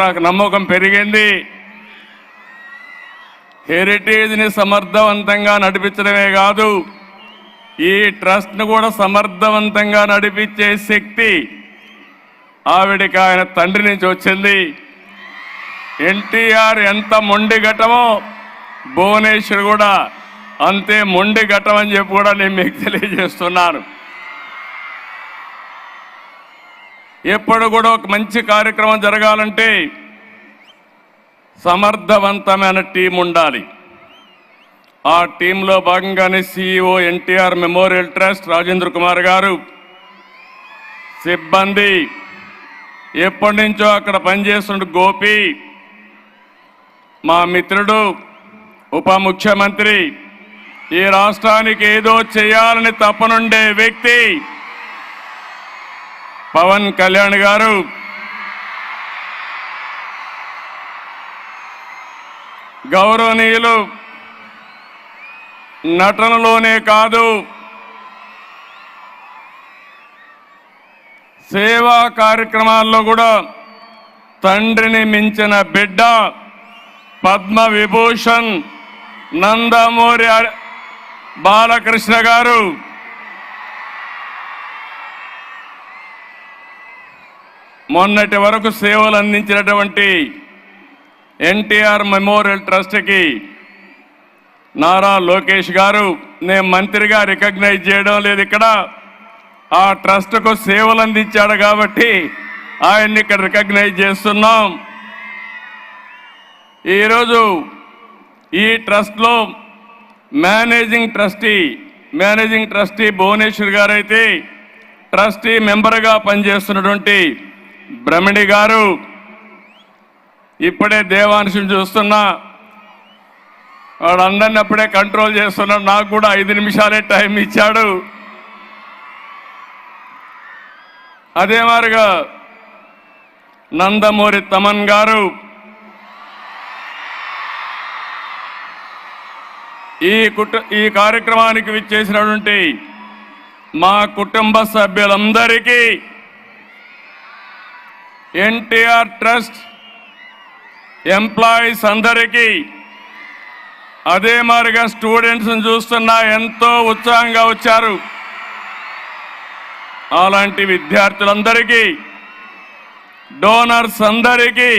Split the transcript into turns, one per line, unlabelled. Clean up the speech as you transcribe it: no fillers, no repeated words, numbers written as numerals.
నాకు నమ్మకం పెరిగింది. హెరిటేజ్ని సమర్థవంతంగా నడిపించడమే కాదు, ఈ ట్రస్ట్ను కూడా సమర్థవంతంగా నడిపించే శక్తి ఆవిడికి ఆయన తండ్రి నుంచి వచ్చింది. ఎన్టీఆర్ ఎంత మొండి ఘటమో భువనేశ్వర్ కూడా అంతే మొండి ఘటం అని చెప్పి కూడా నేను మీకు తెలియజేస్తున్నాను. ఎప్పుడు కూడా ఒక మంచి కార్యక్రమం జరగాలంటే సమర్థవంతమైన టీం ఉండాలి. ఆ టీంలో భాగంగానే CEO NTR memorial trust Rajendra Kumar గారు, సిబ్బంది, ఎప్పటి నుంచో అక్కడ పనిచేస్తున్న గోపి, మా మిత్రుడు ఉప ముఖ్యమంత్రి, ఈ రాష్ట్రానికి ఏదో చేయాలని తపనుండే వ్యక్తి పవన్ కళ్యాణ్ గారు, గౌరవనీయులు నటనలోనే కాదు సేవా కార్యక్రమాల్లో కూడా తండ్రిని మించిన బిడ్డ పద్మ విభూషణ్ నందమూరి బాలకృష్ణ గారు. మొన్నటి వరకు సేవలు అందించినటువంటి ఎన్టీఆర్ మెమోరియల్ ట్రస్ట్కి నారా లోకేష్ గారు నేను మంత్రిగా రికగ్నైజ్ చేయడం లేదు, ఇక్కడ ఆ ట్రస్ట్కు సేవలు అందించాడు కాబట్టి ఆయన్ని ఇక్కడ రికగ్నైజ్ చేస్తున్నాం. ఈరోజు ఈ ట్రస్ట్లో మేనేజింగ్ ట్రస్టీ భువనేశ్వర్ గారు అయితే ట్రస్టీ మెంబర్గా పనిచేస్తున్నటువంటి బ్రహ్మణి గారు, ఇప్పుడే దేవాంశం చూస్తున్నా, వాడందరినీ అప్పుడే కంట్రోల్ చేస్తున్నాడు. నాకు కూడా 5 నిమిషాలే టైం ఇచ్చాడు. అదే మాదిరిగా నందమూరి తమన్ గారు, ఈ కార్యక్రమానికి విచ్చేసినటువంటి మా కుటుంబ సభ్యులందరికీ, ఎన్టీఆర్ ట్రస్ట్ ఎంప్లాయీస్ అందరికీ, అదే మాదిరిగా స్టూడెంట్స్ని చూస్తున్నా ఎంతో ఉత్సాహంగా వచ్చారు. అలాంటి విద్యార్థులందరికీ, డోనర్స్ అందరికీ